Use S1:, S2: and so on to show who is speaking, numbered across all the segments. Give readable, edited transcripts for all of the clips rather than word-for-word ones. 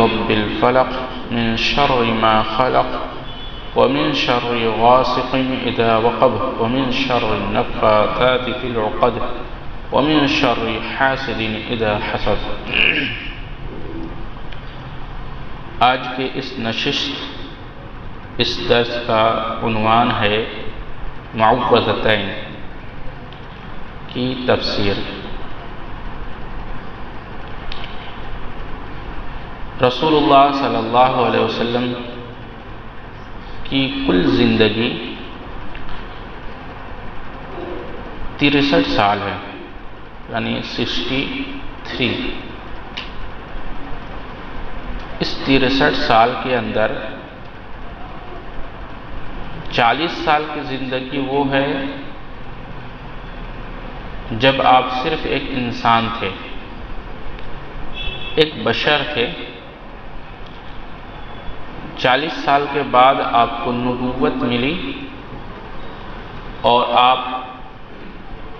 S1: برب الفلق من شر ما خلق ومن شر غاسق إذا وقب ومن شر النفاثات في العقد ومن شر حاسد إذا حسد۔ آج کے اس نشست اس درس کا عنوان ہے معوذتین کی تفسیر۔ رسول اللہ صلی اللہ علیہ وسلم کی کل زندگی 63 سال ہے، یعنی 63۔ اس 63 سال کے اندر 40 سال کی زندگی وہ ہے جب آپ صرف ایک انسان تھے، ایک بشر تھے۔ 40 سال کے بعد آپ کو نبوت ملی اور آپ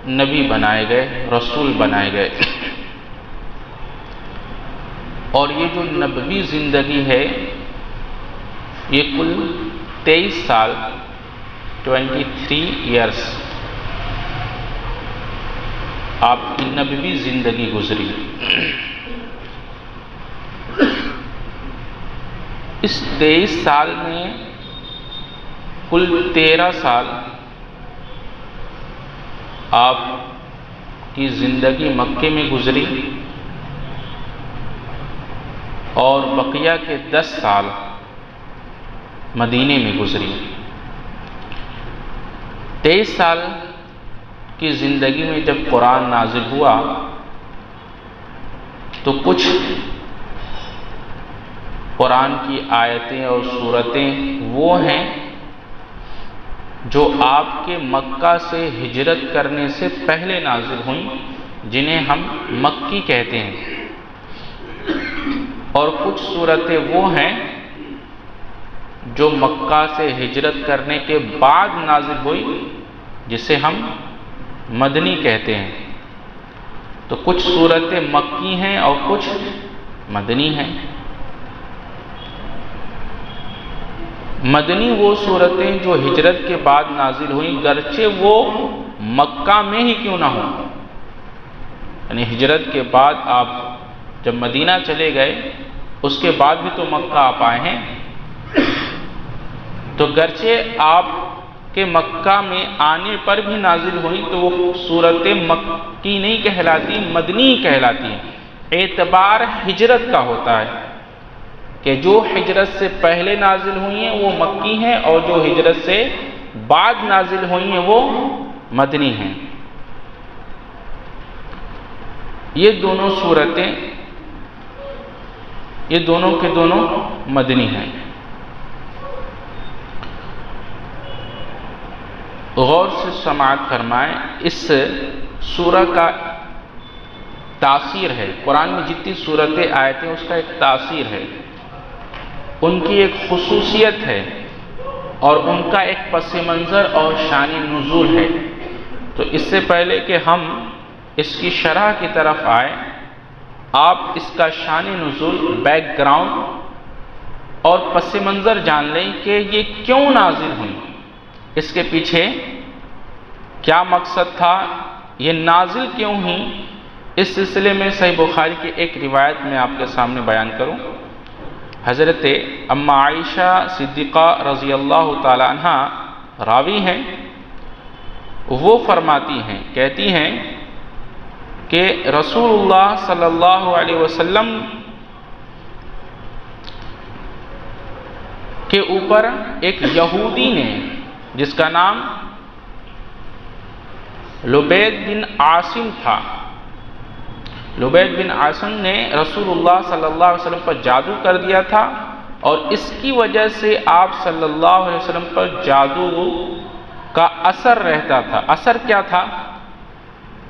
S1: نبی بنائے گئے، رسول بنائے گئے۔ اور یہ جو نبوی زندگی ہے یہ کل 23 سال 23 ایئرس آپ کی نبوی زندگی گزری۔ اس 23 سال میں کل 13 سال آپ کی زندگی مکے میں گزری اور بقیہ کے 10 سال مدینے میں گزری۔ 23 سال کی زندگی میں جب قرآن نازل ہوا تو کچھ قرآن کی آیتیں اور سورتیں وہ ہیں جو آپ کے مکہ سے ہجرت کرنے سے پہلے نازل ہوئیں، جنہیں ہم مکی کہتے ہیں، اور کچھ سورتیں وہ ہیں جو مکہ سے ہجرت کرنے کے بعد نازل ہوئی، جسے ہم مدنی کہتے ہیں۔ تو کچھ سورتیں مکی ہیں اور کچھ مدنی ہیں۔ مدنی وہ سورتیں جو ہجرت کے بعد نازل ہوئیں، گرچہ وہ مکہ میں ہی کیوں نہ ہوں، یعنی ہجرت کے بعد آپ جب مدینہ چلے گئے اس کے بعد بھی تو مکہ آپ آئے ہیں، تو گرچہ آپ کے مکہ میں آنے پر بھی نازل ہوئی تو وہ سورتیں مکی نہیں کہلاتی، مدنی کہلاتی ہیں۔ اعتبار ہجرت کا ہوتا ہے کہ جو ہجرت سے پہلے نازل ہوئی ہیں وہ مکی ہیں اور جو ہجرت سے بعد نازل ہوئی ہیں وہ مدنی ہیں۔ یہ دونوں سورتیں یہ دونوں کے دونوں مدنی ہیں۔ غور سے سماعت فرمائیں، اس سورہ کا تاثیر ہے، قرآن میں جتنی سورتیں آیتیں اس کا ایک تاثیر ہے، ان کی ایک خصوصیت ہے اور ان کا ایک پس منظر اور شان نزول ہے۔ تو اس سے پہلے کہ ہم اس کی شرح کی طرف آئیں، آپ اس کا شان نزول، بیک گراؤنڈ اور پس منظر جان لیں کہ یہ کیوں نازل ہوئی، اس کے پیچھے کیا مقصد تھا، یہ نازل کیوں ہوئی۔ اس سلسلے میں صحیح بخاری کی ایک روایت میں آپ کے سامنے بیان کروں۔ حضرت اما عائشہ صدیقہ رضی اللہ تعالی عنہ راوی ہیں، وہ فرماتی ہیں، کہتی ہیں کہ رسول اللہ صلی اللہ علیہ وسلم کے اوپر ایک یہودی نے، جس کا نام لبید بن عاصم تھا، لبید بن عاصم نے رسول اللہ صلی اللہ علیہ وسلم پر جادو کر دیا تھا، اور اس کی وجہ سے آپ صلی اللہ علیہ وسلم پر جادو کا اثر رہتا تھا۔ اثر کیا تھا؟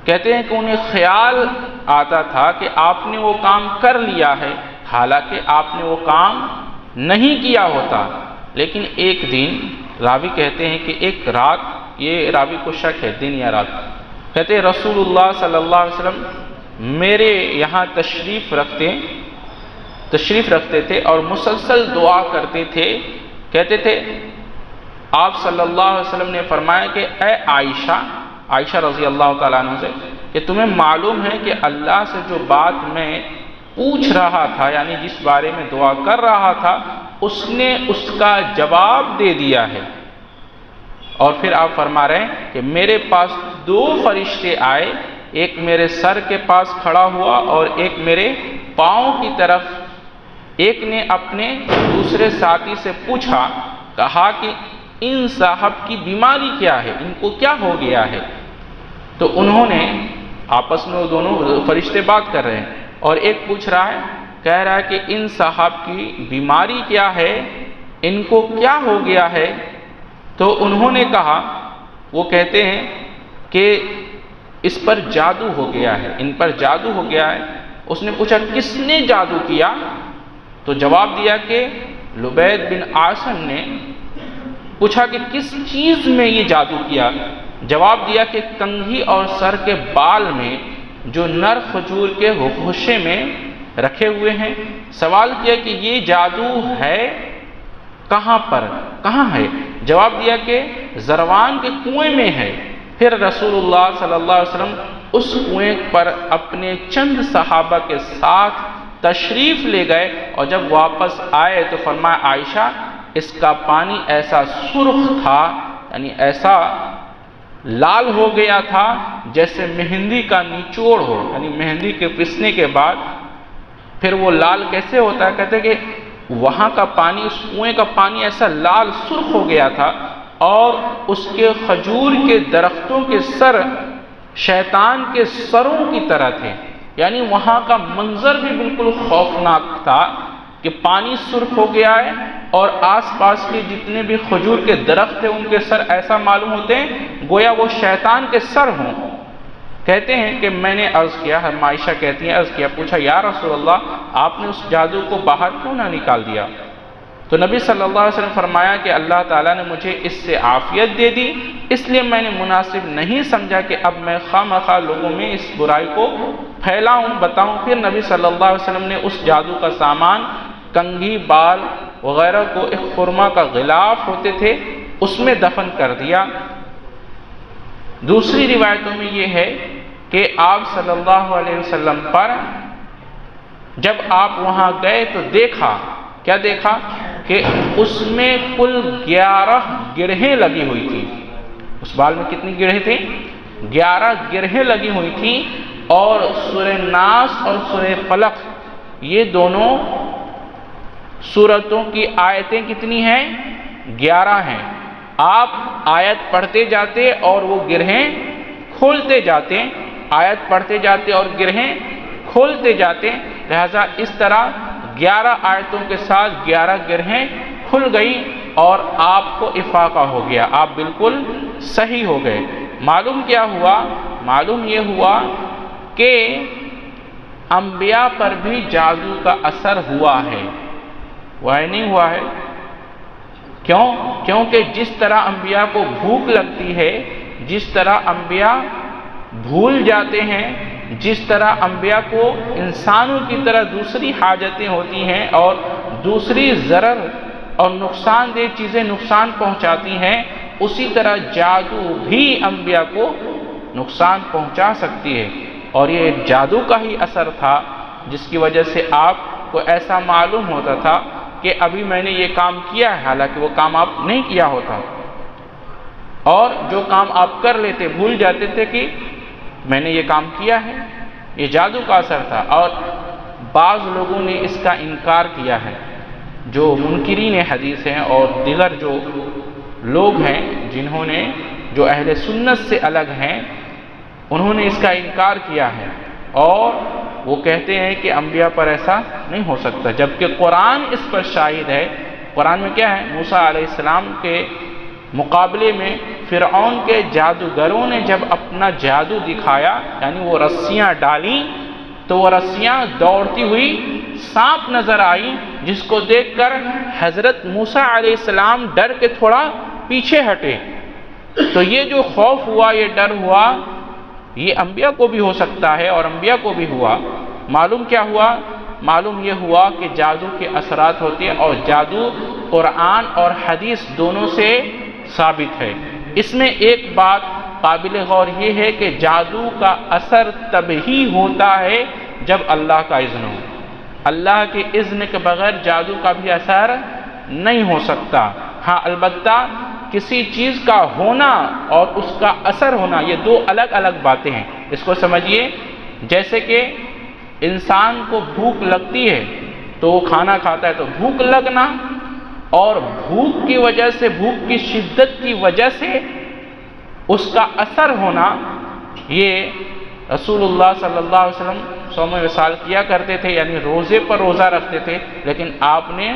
S1: کہتے ہیں کہ انہیں خیال آتا تھا کہ آپ نے وہ کام کر لیا ہے، حالانکہ آپ نے وہ کام نہیں کیا ہوتا، لیکن ایک دن، راوی کہتے ہیں کہ ایک رات، یہ راوی کو شک ہے دن یا رات، کہتے ہیں رسول اللہ صلی اللہ علیہ وسلم میرے یہاں تشریف رکھتے تشریف رکھتے تھے اور مسلسل دعا کرتے تھے. کہتے تھے آپ صلی اللہ علیہ وسلم نے فرمایا کہ اے عائشہ رضی اللہ تعالیٰ عنہ سے کہ تمہیں معلوم ہے کہ اللہ سے جو بات میں پوچھ رہا تھا، یعنی جس بارے میں دعا کر رہا تھا، اس نے اس کا جواب دے دیا ہے. اور پھر آپ فرما رہے ہیں کہ میرے پاس 2 فرشتے آئے، ایک میرے سر کے پاس کھڑا ہوا اور ایک میرے پاؤں کی طرف. ایک نے اپنے دوسرے ساتھی سے پوچھا، کہا کہ ان صاحب کی بیماری کیا ہے، ان کو کیا ہو گیا ہے؟ تو انہوں نے آپس میں وہ دونوں فرشتے بات کر رہے ہیں اور ایک پوچھ رہا ہے، کہہ رہا ہے کہ ان صاحب کی بیماری کیا ہے، ان کو کیا ہو گیا ہے؟ تو انہوں نے کہا، وہ کہتے ہیں کہ اس پر جادو ہو گیا ہے، ان پر جادو ہو گیا ہے. اس نے پوچھا کس نے جادو کیا؟ تو جواب دیا کہ لبید بن عاصم نے. پوچھا کہ کس چیز میں یہ جادو کیا؟ جواب دیا کہ کنگھی اور سر کے بال میں جو نر کھجور کے گوشے میں رکھے ہوئے ہیں. سوال کیا کہ یہ جادو ہے کہاں پر، کہاں ہے؟ جواب دیا کہ زروان کے کنویں میں ہے. پھر رسول اللہ صلی اللہ علیہ وسلم اس کنویں پر اپنے چند صحابہ کے ساتھ تشریف لے گئے اور جب واپس آئے تو فرمایا عائشہ اس کا پانی ایسا سرخ تھا، یعنی ایسا لال ہو گیا تھا جیسے مہندی کا نچوڑ ہو، یعنی مہندی کے پسنے کے بعد پھر وہ لال کیسے ہوتا ہے؟ کہتے کہ وہاں کا پانی، اس کنویں کا پانی ایسا لال سرخ ہو گیا تھا اور اس کے کھجور کے درختوں کے سر شیطان کے سروں کی طرح تھے. یعنی وہاں کا منظر بھی بالکل خوفناک تھا کہ پانی سرخ ہو گیا ہے اور آس پاس کے جتنے بھی کھجور کے درخت تھے ان کے سر ایسا معلوم ہوتے ہیں گویا وہ شیطان کے سر ہوں. کہتے ہیں کہ میں نے عرض کیا، عائشہ کہتی ہیں عرض کیا، پوچھا یا رسول اللہ آپ نے اس جادو کو باہر کیوں نہ نکال دیا؟ تو نبی صلی اللہ علیہ وسلم فرمایا کہ اللہ تعالیٰ نے مجھے اس سے عافیت دے دی، اس لیے میں نے مناسب نہیں سمجھا کہ اب میں خواہ لوگوں میں اس برائی کو پھیلاؤں بتاؤں. پھر نبی صلی اللہ علیہ وسلم نے اس جادو کا سامان، کنگھی، بال وغیرہ کو ایک خرما کا غلاف ہوتے تھے اس میں دفن کر دیا. دوسری روایتوں میں یہ ہے کہ آپ صلی اللہ علیہ وسلم پر جب آپ وہاں گئے تو دیکھا، کیا دیکھا؟ کہ اس میں کل 11 گرہیں لگی ہوئی تھی. اس بال میں کتنی گرہیں تھیں؟ 11 گرہیں لگی ہوئی تھیں. اور سورہ ناس اور سورہ فلق یہ دونوں سورتوں کی آیتیں کتنی ہیں؟ 11 ہیں. آپ آیت پڑھتے جاتے اور وہ گرہیں کھولتے جاتے، آیت پڑھتے جاتے اور گرہیں کھولتے جاتے. لہذا اس طرح 11 آیتوں کے ساتھ 11 گرہیں کھل گئی اور آپ کو افاقہ ہو گیا، آپ بالکل صحیح ہو گئے. معلوم کیا ہوا؟ معلوم یہ ہوا کہ انبیاء پر بھی جادو کا اثر ہوا ہے. وہ نہیں ہوا ہے؟ کیوں؟ کیونکہ جس طرح انبیاء کو بھوک لگتی ہے، جس طرح انبیاء بھول جاتے ہیں، جس طرح انبیاء کو انسانوں کی طرح دوسری حاجتیں ہوتی ہیں اور دوسری ضرر اور نقصان دہ چیزیں نقصان پہنچاتی ہیں، اسی طرح جادو بھی انبیاء کو نقصان پہنچا سکتی ہے. اور یہ جادو کا ہی اثر تھا جس کی وجہ سے آپ کو ایسا معلوم ہوتا تھا کہ ابھی میں نے یہ کام کیا ہے، حالانکہ وہ کام آپ نہیں کیا ہوتا. اور جو کام آپ کر لیتے بھول جاتے تھے کہ میں نے یہ کام کیا ہے. یہ جادو کا اثر تھا. اور بعض لوگوں نے اس کا انکار کیا ہے، جو منکرین حدیث ہیں اور دیگر جو لوگ ہیں جنہوں نے جو اہل سنت سے الگ ہیں، انہوں نے اس کا انکار کیا ہے اور وہ کہتے ہیں کہ انبیاء پر ایسا نہیں ہو سکتا، جبکہ قرآن اس پر شاہد ہے. قرآن میں کیا ہے؟ موسیٰ علیہ السلام کے مقابلے میں فرعون کے جادوگروں نے جب اپنا جادو دکھایا، یعنی وہ رسیاں ڈالیں تو وہ رسیاں دوڑتی ہوئی سانپ نظر آئی، جس کو دیکھ کر حضرت موسیٰ علیہ السلام ڈر کے تھوڑا پیچھے ہٹے. تو یہ جو خوف ہوا، یہ ڈر ہوا، یہ انبیاء کو بھی ہو سکتا ہے اور انبیاء کو بھی ہوا. معلوم کیا ہوا؟ معلوم یہ ہوا کہ جادو کے اثرات ہوتے ہیں، اور جادو قرآن اور حدیث دونوں سے ثابت ہے۔ اس میں ایک بات قابل غور یہ ہے کہ جادو کا اثر تب ہی ہوتا ہے جب اللہ کا اذن ہو۔ اللہ کے اذن کے بغیر جادو کا بھی اثر نہیں ہو سکتا۔ ہاں البتہ کسی چیز کا ہونا اور اس کا اثر ہونا یہ دو الگ الگ باتیں ہیں، اس کو سمجھیے۔ جیسے کہ انسان کو بھوک لگتی ہے تو وہ کھانا کھاتا ہے، تو بھوک لگنا اور بھوک کی وجہ سے، بھوک کی شدت کی وجہ سے اس کا اثر ہونا، یہ رسول اللہ صلی اللہ علیہ وسلم صوم وصال کیا کرتے تھے، یعنی روزے پر روزہ رکھتے تھے، لیکن آپ نے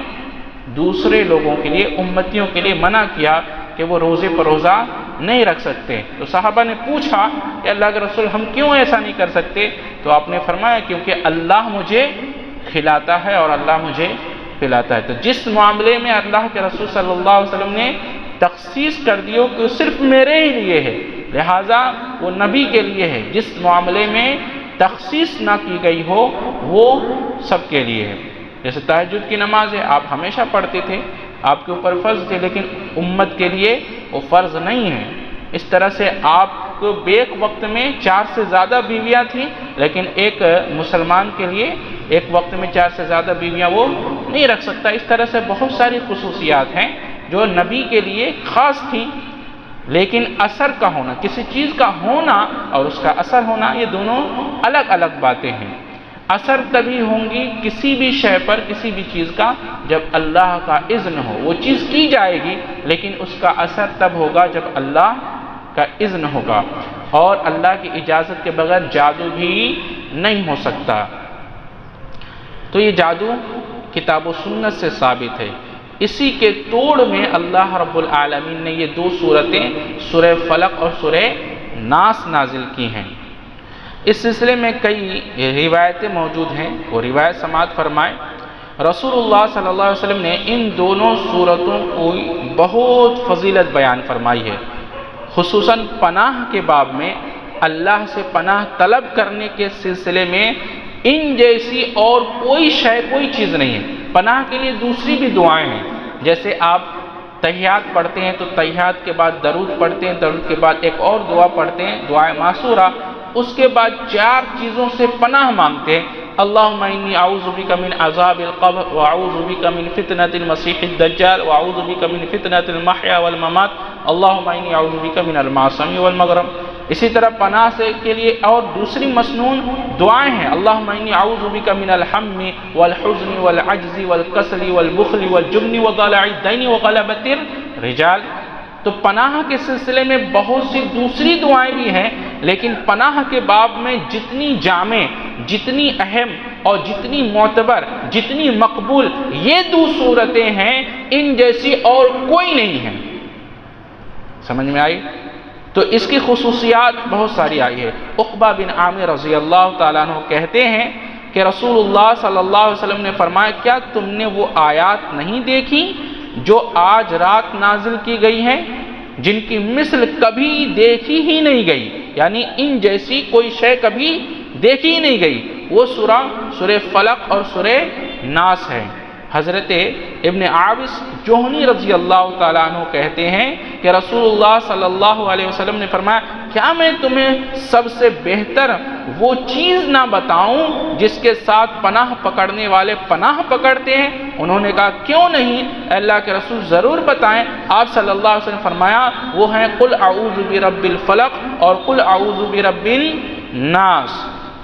S1: دوسرے لوگوں کے لیے، امتیوں کے لیے منع کیا کہ وہ روزے پر روزہ نہیں رکھ سکتے۔ تو صحابہ نے پوچھا کہ اللہ کے رسول ہم کیوں ایسا نہیں کر سکتے؟ تو آپ نے فرمایا کیونکہ اللہ مجھے کھلاتا ہے اور اللہ مجھے پلاتا ہے۔ تو جس معاملے میں اللہ کے رسول صلی اللہ علیہ وسلم نے تخصیص کر دی ہو کہ وہ صرف میرے ہی لیے ہے، لہٰذا وہ نبی کے لیے ہے۔ جس معاملے میں تخصیص نہ کی گئی ہو وہ سب کے لیے ہے۔ جیسے تہجد کی نماز ہے، آپ ہمیشہ پڑھتے تھے، آپ کے اوپر فرض تھے، لیکن امت کے لیے وہ فرض نہیں ہے۔ اس طرح سے آپ کو ایک وقت میں 4 سے زیادہ بیویاں تھیں، لیکن ایک مسلمان کے لیے ایک وقت میں 4 سے زیادہ بیویاں وہ نہیں رکھ سکتا۔ اس طرح سے بہت ساری خصوصیات ہیں جو نبی کے لیے خاص تھیں، لیکن اثر کا ہونا، کسی چیز کا ہونا اور اس کا اثر ہونا، یہ دونوں الگ الگ باتیں ہیں۔ اثر تبھی ہوں گی کسی بھی شے پر، کسی بھی چیز کا، جب اللہ کا اذن ہو۔ وہ چیز کی جائے گی لیکن اس کا اثر تب ہوگا جب اللہ کا اذن ہوگا، اور اللہ کی اجازت کے بغیر جادو بھی نہیں ہو سکتا۔ تو یہ جادو کتاب و سنت سے ثابت ہے۔ اسی کے توڑ میں اللہ رب العالمین نے یہ 2 سورتیں سورہ فلق اور سورہ ناس نازل کی ہیں۔ اس سلسلے میں کئی روایتیں موجود ہیں، وہ روایت سماعت فرمائے۔ رسول اللہ صلی اللہ علیہ وسلم نے ان دونوں سورتوں کو بہت فضیلت بیان فرمائی ہے، خصوصاً پناہ کے باب میں، اللہ سے پناہ طلب کرنے کے سلسلے میں ان جیسی اور کوئی شے، کوئی چیز نہیں ہے۔ پناہ کے لیے دوسری بھی دعائیں ہیں، جیسے آپ تحیات پڑھتے ہیں تو تحیات کے بعد درود پڑھتے ہیں، درود کے بعد ایک اور دعا پڑھتے ہیں، دعائے معصورہ، اس کے بعد 4 چیزوں سے پناہ مانگتے ہیں۔ اللہم انی اعوذ بک من عذاب القبر، واعوذ بک من فتنة المسیح الدجال، واعوذ بک من فتنة المحیا والممات، اللہم انی اعوذ بک من المعصم والمغرم۔ اسی طرح پناہ سے کے لیے اور دوسری مسنون دعائیں ہیں، اللہم انی اعوذ بک من الہم والحزن والعجز والکسل والبخل والجبن وضلع الدین وغلبۃ الرجال۔ تو پناہ کے سلسلے میں بہت سی دوسری دعائیں بھی ہیں، لیکن پناہ کے باب میں جتنی جامع، جتنی اہم اور جتنی معتبر، جتنی مقبول یہ 2 صورتیں ہیں، ان جیسی اور کوئی نہیں ہے۔ سمجھ میں آئی؟ تو اس کی خصوصیات بہت ساری آئی ہے۔ عقبہ بن عامر رضی اللہ تعالیٰ عنہ کہتے ہیں کہ رسول اللہ صلی اللہ علیہ وسلم نے فرمایا کیا تم نے وہ آیات نہیں دیکھی جو آج رات نازل کی گئی ہیں، جن کی مثل کبھی دیکھی ہی نہیں گئی، یعنی ان جیسی کوئی شے کبھی دیکھی ہی نہیں گئی۔ وہ سورہ فلق اور سورہ ناس ہے۔ حضرت ابن عابس جوہنی رضی اللہ تعالیٰ عنہ کہتے ہیں کہ رسول اللہ صلی اللہ علیہ وسلم نے فرمایا کیا میں تمہیں سب سے بہتر وہ چیز نہ بتاؤں جس کے ساتھ پناہ پکڑنے والے پناہ پکڑتے ہیں؟ انہوں نے کہا کیوں نہیں اللہ کے رسول، ضرور بتائیں۔ آپ صلی اللہ علیہ وسلم فرمایا وہ ہیں قل اعوذ برب الفلق اور قل اعوذ برب الناس۔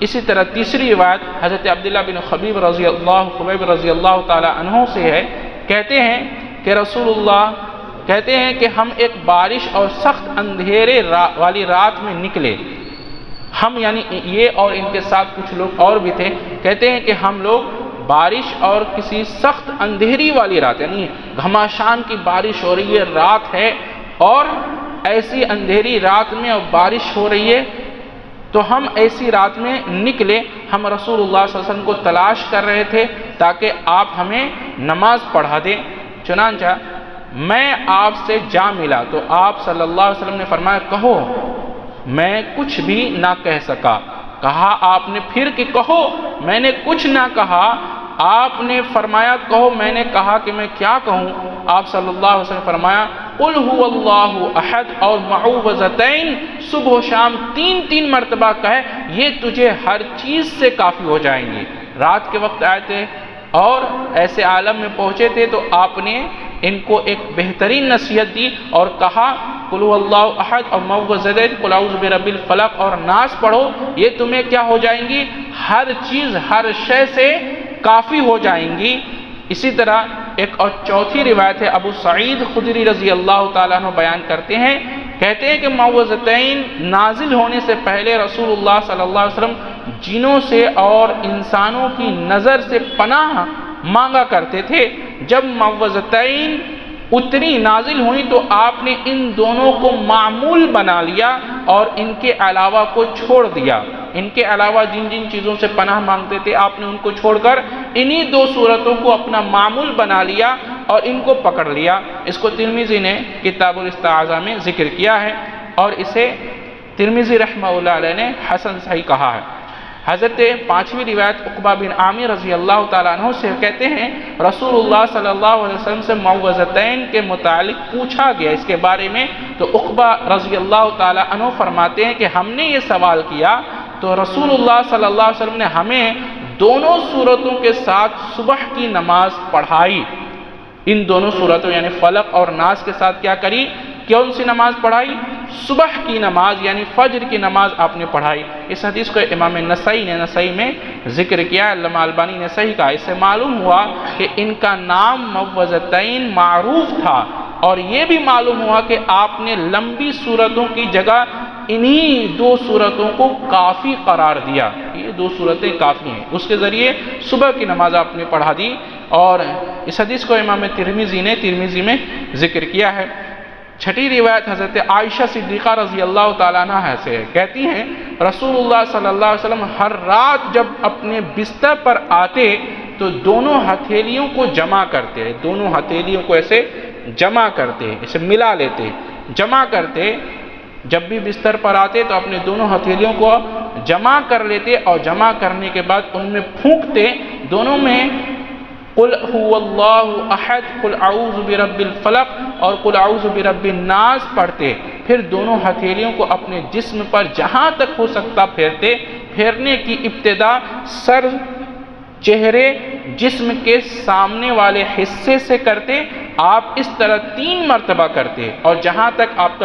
S1: اسی طرح تیسری روایت حضرت عبداللہ بن خبیب رضی اللہ تعالی عنہ سے ہے، کہتے ہیں کہ رسول اللہ کہتے ہیں کہ ہم ایک بارش اور سخت اندھیرے والی رات میں نکلے، ہم یعنی یہ اور ان کے ساتھ کچھ لوگ اور بھی تھے، کہتے ہیں کہ ہم لوگ بارش اور کسی سخت اندھیری والی رات، یعنی گھماشان کی بارش ہو رہی ہے، رات ہے اور ایسی اندھیری رات میں اور بارش ہو رہی ہے، تو ہم ایسی رات میں نکلے، ہم رسول اللہ صلی اللہ علیہ وسلم کو تلاش کر رہے تھے تاکہ آپ ہمیں نماز پڑھا دیں۔ چنانچہ میں آپ سے جا ملا تو آپ صلی اللہ علیہ وسلم نے فرمایا کہو، میں کچھ بھی نہ کہہ سکا۔ کہا آپ نے پھر کہ کہو، میں نے کچھ نہ کہا آپ نے فرمایا کہو میں نے کہا کہ میں کیا کہوں؟ آپ صلی اللہ علیہ وسلم نے فرمایا قل هو اللہ احد اور معوذتین صبح و شام 3 مرتبہ کہے، یہ تجھے ہر چیز سے کافی ہو جائیں گی۔ رات کے وقت آئے تھے اور ایسے عالم میں پہنچے تھے تو آپ نے ان کو ایک بہترین نصیحت دی اور کہا قل هو اللہ احد اور معوذتین قل اعوذ برب الفلق اور ناس پڑھو، یہ تمہیں کیا ہو جائیں گی؟ ہر چیز ہر شے سے کافی ہو جائیں گی۔ اسی طرح ایک اور چوتھی روایت ہے، ابو سعید خدری رضی اللہ تعالیٰ عنہ بیان کرتے ہیں، کہتے ہیں کہ معوذتین نازل ہونے سے پہلے رسول اللہ صلی اللہ علیہ وسلم جنوں سے اور انسانوں کی نظر سے پناہ مانگا کرتے تھے۔ جب معوذتین اتری نازل ہوئی تو آپ نے ان دونوں کو معمول بنا لیا اور ان کے علاوہ کو چھوڑ دیا۔ ان کے علاوہ جن جن چیزوں سے پناہ مانگتے تھے آپ نے ان کو چھوڑ کر انہی 2 صورتوں کو اپنا معمول بنا لیا اور ان کو پکڑ لیا۔ اس کو ترمذی نے کتاب الاستعاذہ میں ذکر کیا ہے اور اسے ترمذی رحمہ اللہ علیہ نے حسن صحیح کہا ہے۔ حضرت 5ویں روایت عقبہ بن عامر رضی اللہ تعالیٰ عنہ سے کہتے ہیں رسول اللہ صلی اللہ علیہ وسلم سے معوذتین کے متعلق پوچھا گیا اس کے بارے میں، تو عقبہ رضی اللہ تعالیٰ عنہ فرماتے ہیں کہ ہم نے یہ سوال کیا تو رسول اللہ صلی اللہ علیہ وسلم نے ہمیں دونوں صورتوں کے ساتھ صبح کی نماز پڑھائی۔ ان دونوں صورتوں یعنی فلق اور ناس کے ساتھ کیا کری؟ کون سی نماز پڑھائی؟ صبح کی نماز یعنی فجر کی نماز آپ نے پڑھائی۔ اس حدیث کو امام نسائی نے نسائی میں ذکر کیا، علامہ البانی نے صحیح کہا۔ اس سے معلوم ہوا کہ ان کا نام معوذتین معروف تھا اور یہ بھی معلوم ہوا کہ آپ نے لمبی صورتوں کی جگہ انہی 2 صورتوں کو کافی قرار دیا، یہ 2 صورتیں کافی ہیں۔ اس کے ذریعے صبح کی نماز آپ نے پڑھا دی اور اس حدیث کو امام ترمذی نے ترمذی میں ذکر کیا ہے۔ 6ٹھی روایت حضرت عائشہ صدیقہ رضی اللہ تعالیٰ عنہ سے ہے، کہتی ہیں رسول اللہ صلی اللہ علیہ وسلم ہر رات جب اپنے بستر پر آتے تو دونوں ہتھیلیوں کو جمع کرتے، دونوں ہتھیلیوں کو ایسے جمع کرتے، اسے ملا لیتے، جمع کرتے۔ جب بھی بستر پر آتے تو اپنے دونوں ہتھیلیوں کو جمع کر لیتے اور جمع کرنے کے بعد ان میں پھونکتے، دونوں میں قل هو اللہ احد قل اعوذ برب الفلق اور قل اعوذ برب الناس پڑھتے، پھر دونوں ہتھیلیوں کو اپنے جسم پر جہاں تک ہو سکتا پھیرتے۔ پھیرنے کی ابتدا سر، چہرے، جسم کے سامنے والے حصے سے کرتے، آپ اس طرح 3 مرتبہ کرتے اور جہاں تک آپ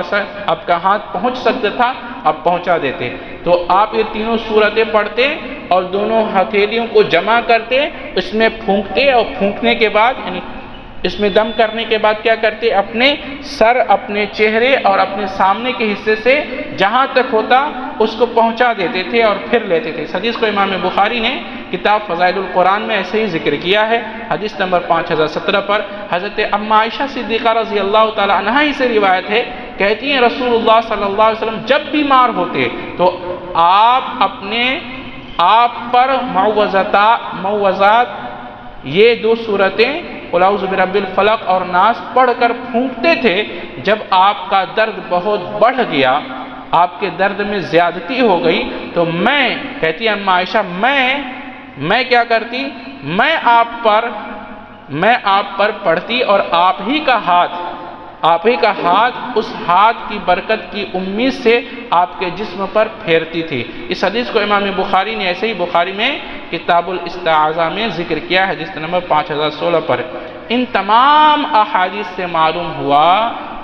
S1: کا ہاتھ پہنچ سکتا تھا آپ پہنچا دیتے۔ تو آپ یہ تینوں صورتیں پڑھتے اور دونوں ہتھیلیوں کو جمع کرتے، اس میں پھونکتے اور پھونکنے کے بعد یعنی اس میں دم کرنے کے بعد کیا کرتے؟ اپنے سر، اپنے چہرے اور اپنے سامنے کے حصے سے جہاں تک ہوتا اس کو پہنچا دیتے تھے اور پھر لیتے تھے۔ اس حدیث کو امام بخاری نے کتاب فضائل القرآن میں ایسے ہی ذکر کیا ہے، حدیث نمبر 5017 پر۔ حضرت ام عائشہ صدیقہ رضی اللہ تعالی عنہا ہی سے روایت ہے، کہتی ہیں رسول اللہ صلی اللہ علیہ وسلم جب بیمار ہوتے تو آپ پر معوذات یہ 2 صورتیں قل اعوذ برب الفلق اور ناس پڑھ کر پھونکتے تھے۔ جب آپ کا درد بہت بڑھ گیا، آپ کے درد میں زیادتی ہو گئی تو میں کہتی ہے ام عائشہ میں کیا کرتی؟ میں آپ پر پڑھتی اور آپ ہی کا ہاتھ اس ہاتھ کی برکت کی امید سے آپ کے جسم پر پھیرتی تھی۔ اس حدیث کو امام بخاری نے ایسے ہی بخاری میں کتاب الاستعاذہ میں ذکر کیا ہے، حدیث نمبر 5016 پر۔ ان تمام احادیث سے معلوم ہوا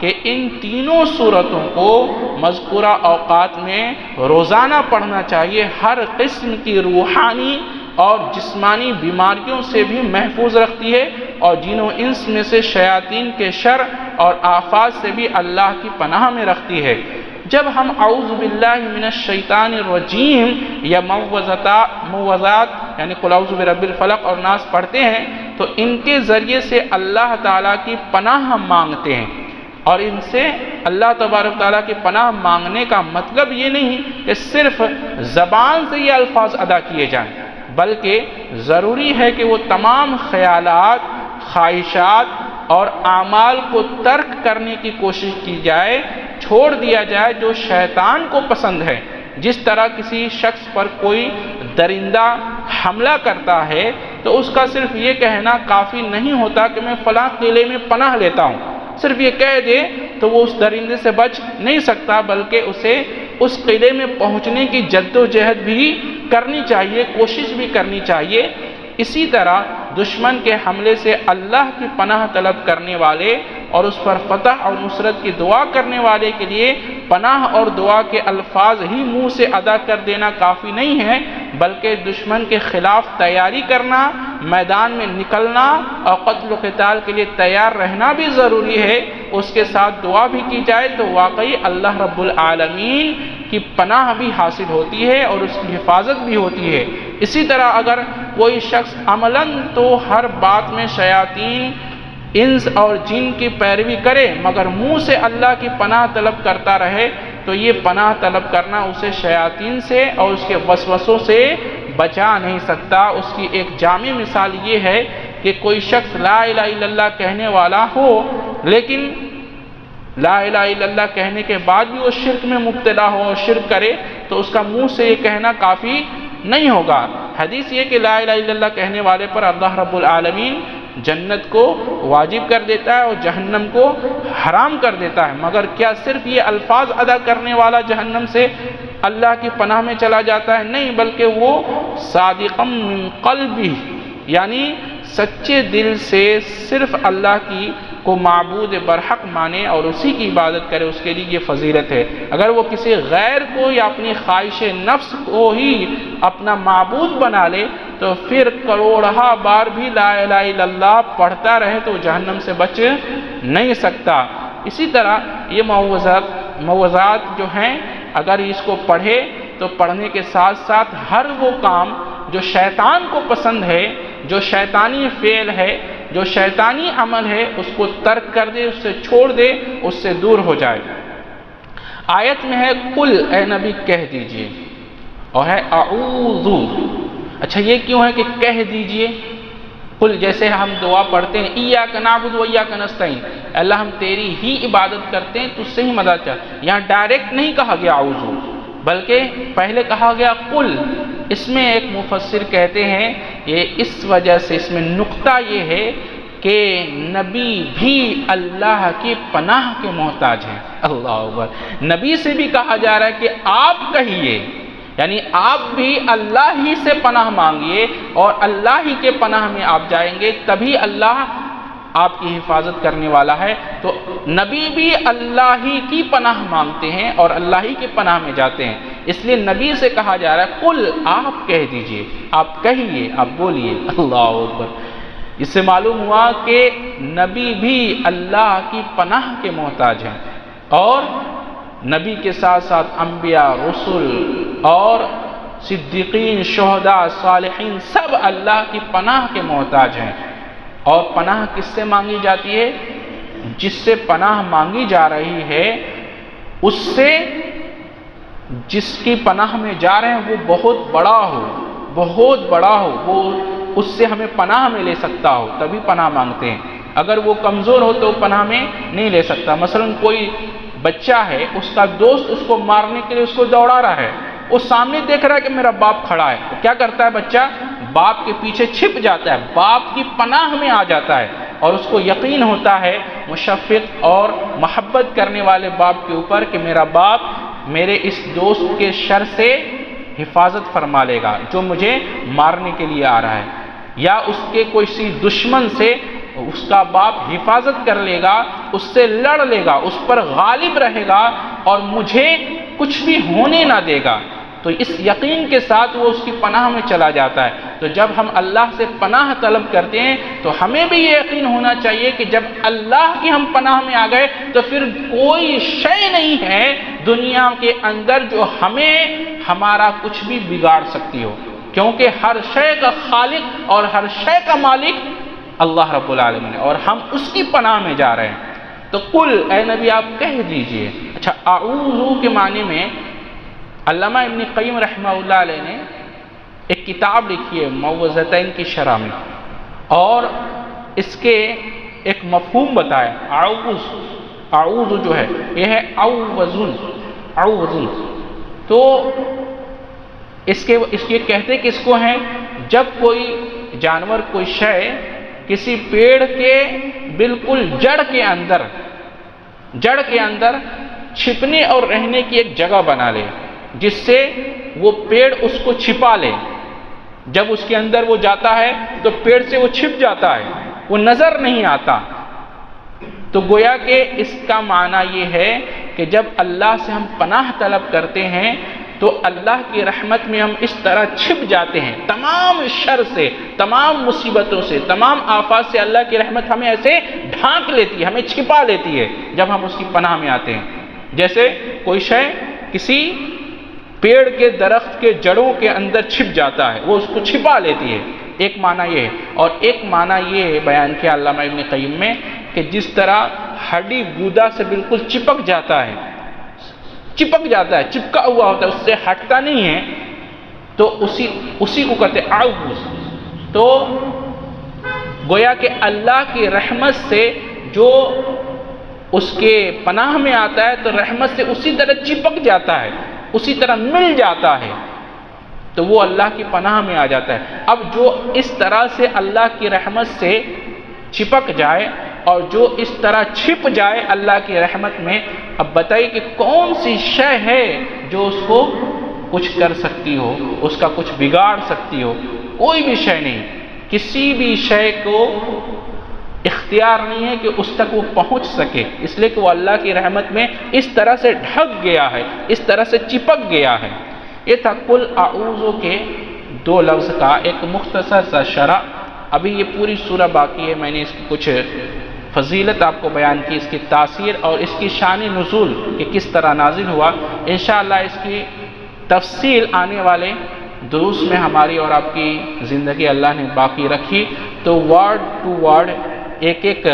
S1: کہ ان تینوں صورتوں کو مذکورہ اوقات میں روزانہ پڑھنا چاہیے، ہر قسم کی روحانی اور جسمانی بیماریوں سے بھی محفوظ رکھتی ہے اور جن و انس میں سے شیاطین کے شر اور آفات سے بھی اللہ کی پناہ میں رکھتی ہے۔ جب ہم اعوذ باللہ من الشیطان الرجیم یا معوذات یعنی قل اعوذ برب الفلق اور ناس پڑھتے ہیں تو ان کے ذریعے سے اللہ تعالیٰ کی پناہ مانگتے ہیں، اور ان سے اللہ تبارک تعالیٰ کی پناہ مانگنے کا مطلب یہ نہیں کہ صرف زبان سے یہ الفاظ ادا کیے جائیں، بلکہ ضروری ہے کہ وہ تمام خیالات، خواہشات اور اعمال کو ترک کرنے کی کوشش کی جائے، چھوڑ دیا جائے جو شیطان کو پسند ہے۔ جس طرح کسی شخص پر کوئی درندہ حملہ کرتا ہے تو اس کا صرف یہ کہنا کافی نہیں ہوتا کہ میں فلاں قلعے میں پناہ لیتا ہوں، صرف یہ کہہ دے تو وہ اس درندے سے بچ نہیں سکتا، بلکہ اسے اس قلعے میں پہنچنے کی جد و جہد بھی کرنی چاہیے، کوشش بھی کرنی چاہیے۔ اسی طرح دشمن کے حملے سے اللہ کی پناہ طلب کرنے والے اور اس پر فتح اور نصرت کی دعا کرنے والے کے لیے پناہ اور دعا کے الفاظ ہی منہ سے ادا کر دینا کافی نہیں ہے، بلکہ دشمن کے خلاف تیاری کرنا، میدان میں نکلنا اور قتل و قتال کے لیے تیار رہنا بھی ضروری ہے۔ اس کے ساتھ دعا بھی کی جائے تو واقعی اللہ رب العالمین کی پناہ بھی حاصل ہوتی ہے اور اس کی حفاظت بھی ہوتی ہے۔ اسی طرح اگر کوئی شخص عملاً تو ہر بات میں شیاطین، انس اور جن کی پیروی کرے مگر منہ سے اللہ کی پناہ طلب کرتا رہے تو یہ پناہ طلب کرنا اسے شیاطین سے اور اس کے وسوسوں سے بچا نہیں سکتا۔ اس کی ایک جامع مثال یہ ہے کہ کوئی شخص لا الہ الا اللہ کہنے والا ہو، لیکن لا الہ الا اللہ کہنے کے بعد بھی وہ شرک میں مبتلا ہو اور شرک کرے تو اس کا منہ سے یہ کہنا کافی نہیں ہوگا۔ حدیث یہ کہ لا الہ الا اللہ کہنے والے پر اللہ رب العالمین جنت کو واجب کر دیتا ہے اور جہنم کو حرام کر دیتا ہے، مگر کیا صرف یہ الفاظ ادا کرنے والا جہنم سے اللہ کی پناہ میں چلا جاتا ہے؟ نہیں، بلکہ وہ صادقا من قلبہ، یعنی سچے دل سے صرف اللہ کی کو معبود برحق مانے اور اسی کی عبادت کرے، اس کے لیے یہ فضیلت ہے۔ اگر وہ کسی غیر کو یا اپنی خواہش نفس کو ہی اپنا معبود بنا لے تو پھر کروڑہا بار بھی لا الہ الا اللہ پڑھتا رہے تو جہنم سے بچ نہیں سکتا۔ اسی طرح یہ معوذات جو ہیں اگر اس کو پڑھے تو پڑھنے کے ساتھ ساتھ ہر وہ کام جو شیطان کو پسند ہے، جو شیطانی فعل ہے، جو شیطانی عمل ہے، اس کو ترک کر دے، اس سے چھوڑ دے، اس سے دور ہو جائے۔ آیت میں ہے قل، اے نبی کہہ دیجئے، اور ہے اعوذ۔ اچھا یہ کیوں ہے کہ کہہ دیجئے؟ قل جیسے ہم دعا پڑھتے ہیں ایاک نعبد و ایاک نستعین، اللہ ہم تیری ہی عبادت کرتے ہیں، تجھ سے ہی مدد چاہتے ہیں، یہاں ڈائریکٹ نہیں کہا گیا اعوذ، بلکہ پہلے کہا گیا قل۔ اس میں ایک مفسر کہتے ہیں یہ اس وجہ سے، اس میں نقطہ یہ ہے کہ نبی بھی اللہ کی پناہ کے محتاج ہیں۔ اللہ اکبر، نبی سے بھی کہا جا رہا ہے کہ آپ کہیے، یعنی آپ بھی اللہ ہی سے پناہ مانگیے اور اللہ ہی کے پناہ میں آپ جائیں گے، تبھی اللہ آپ کی حفاظت کرنے والا ہے۔ تو نبی بھی اللہ ہی کی پناہ مانگتے ہیں اور اللہ ہی کی پناہ میں جاتے ہیں، اس لیے نبی سے کہا جا رہا ہے قل، آپ کہہ دیجئے، آپ کہیے، آپ بولیے۔ اللہ اکبر، اس سے معلوم ہوا کہ نبی بھی اللہ کی پناہ کے محتاج ہیں، اور نبی کے ساتھ ساتھ انبیاء، رسل اور صدیقین، شہداء، صالحین سب اللہ کی پناہ کے محتاج ہیں۔ اور پناہ کس سے مانگی جاتی ہے؟ جس سے پناہ مانگی جا رہی ہے اس سے، جس کی پناہ میں جا رہے ہیں وہ بہت بڑا ہو، بہت بڑا ہو، وہ اس سے ہمیں پناہ میں لے سکتا ہو، تبھی پناہ مانگتے ہیں۔ اگر وہ کمزور ہو تو پناہ میں نہیں لے سکتا۔ مثلا کوئی بچہ ہے، اس کا دوست اس کو مارنے کے لیے اس کو دوڑا رہا ہے، وہ سامنے دیکھ رہا ہے کہ میرا باپ کھڑا ہے، تو کیا کرتا ہے بچہ؟ باپ کے پیچھے چھپ جاتا ہے، باپ کی پناہ میں آ جاتا ہے، اور اس کو یقین ہوتا ہے مشفق اور محبت کرنے والے باپ کے اوپر کہ میرا باپ میرے اس دوست کے شر سے حفاظت فرما لے گا جو مجھے مارنے کے لیے آ رہا ہے، یا اس کے کوئی دشمن سے اس کا باپ حفاظت کر لے گا، اس سے لڑ لے گا، اس پر غالب رہے گا اور مجھے کچھ بھی ہونے نہ دے گا۔ تو اس یقین کے ساتھ وہ اس کی پناہ میں چلا جاتا ہے۔ تو جب ہم اللہ سے پناہ طلب کرتے ہیں تو ہمیں بھی یہ یقین ہونا چاہیے کہ جب اللہ کی ہم پناہ میں آ گئے تو پھر کوئی شے نہیں ہے دنیا کے اندر جو ہمیں ہمارا کچھ بھی بگاڑ سکتی ہو، کیونکہ ہر شے کا خالق اور ہر شے کا مالک اللہ رب العالمین ہے، اور ہم اس کی پناہ میں جا رہے ہیں۔ تو قل، اے نبی آپ کہہ دیجئے۔ اچھا، اعوذ کے معنی میں علامہ ابن قیم رحمہ اللہ علیہ نے ایک کتاب لکھی ہے معوذتین کی شرح میں، اور اس کے ایک مفہوم بتایا۔ اعوذ جو ہے یہ ہے اوزن، تو اس کے کہتے کس کو ہیں؟ جب کوئی جانور، کوئی شے کسی پیڑ کے بالکل جڑ کے اندر چھپنے اور رہنے کی ایک جگہ بنا لے، جس سے وہ پیڑ اس کو چھپا لے. جب اس کے اندر وہ جاتا ہے تو پیڑ سے وہ چھپ جاتا ہے، وہ نظر نہیں آتا. تو گویا کہ اس کا معنی یہ ہے کہ جب اللہ سے ہم پناہ طلب کرتے ہیں تو اللہ کی رحمت میں ہم اس طرح چھپ جاتے ہیں. تمام شر سے، تمام مصیبتوں سے، تمام آفات سے اللہ کی رحمت ہمیں ایسے ڈھانک لیتی ہے، ہمیں چھپا لیتی ہے جب ہم اس کی پناہ میں آتے ہیں. جیسے کوئی شے کسی پیڑ کے درخت کے جڑوں کے اندر چھپ جاتا ہے، وہ اس کو چھپا لیتی ہے. ایک معنی یہ ہے. اور ایک معنی یہ بیان کیا علامہ ابن قیم میں کہ جس طرح ہڈی گودا سے بالکل چپک جاتا ہے، چپکا ہوا ہوتا ہے، اس سے ہٹتا نہیں ہے، تو اسی کو کہتے ہیں عوض. تو گویا کہ اللہ کی رحمت سے جو اس کے پناہ میں آتا ہے تو رحمت سے اسی طرح چپک جاتا ہے، اسی طرح مل جاتا ہے، تو وہ اللہ کی پناہ میں آ جاتا ہے. اب جو اس طرح سے اللہ کی رحمت سے چپک جائے اور جو اس طرح چھپ جائے اللہ کی رحمت میں، اب بتائیے کہ کون سی شے ہے جو اس کو کچھ کر سکتی ہو، اس کا کچھ بگاڑ سکتی ہو؟ کوئی بھی شے نہیں. کسی بھی شے کو اختیار نہیں ہے کہ اس تک وہ پہنچ سکے، اس لیے کہ وہ اللہ کی رحمت میں اس طرح سے ڈھک گیا ہے، اس طرح سے چپک گیا ہے. یہ تھا قل اعوذ کے 2 لفظ کا ایک مختصر سا شرح. ابھی یہ پوری سورہ باقی ہے، میں نے اس کی کچھ فضیلت آپ کو بیان کی، اس کی تاثیر اور اس کی شان نزول کہ کس طرح نازل ہوا. انشاءاللہ اس کی تفصیل آنے والے دروس میں ہماری اور آپ کی زندگی اللہ نے باقی رکھی تو ورڈ ٹو ورڈ، ایک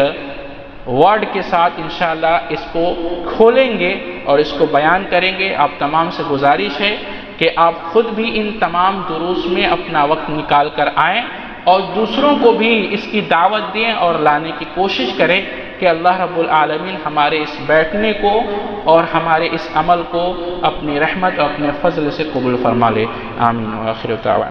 S1: ورڈ کے ساتھ انشاءاللہ اس کو کھولیں گے اور اس کو بیان کریں گے. آپ تمام سے گزارش ہے کہ آپ خود بھی ان تمام دروس میں اپنا وقت نکال کر آئیں اور دوسروں کو بھی اس کی دعوت دیں اور لانے کی کوشش کریں کہ اللہ رب العالمین ہمارے اس بیٹھنے کو اور ہمارے اس عمل کو اپنی رحمت اور اپنے فضل سے قبول فرما لے. آمین. وآخر دعوانا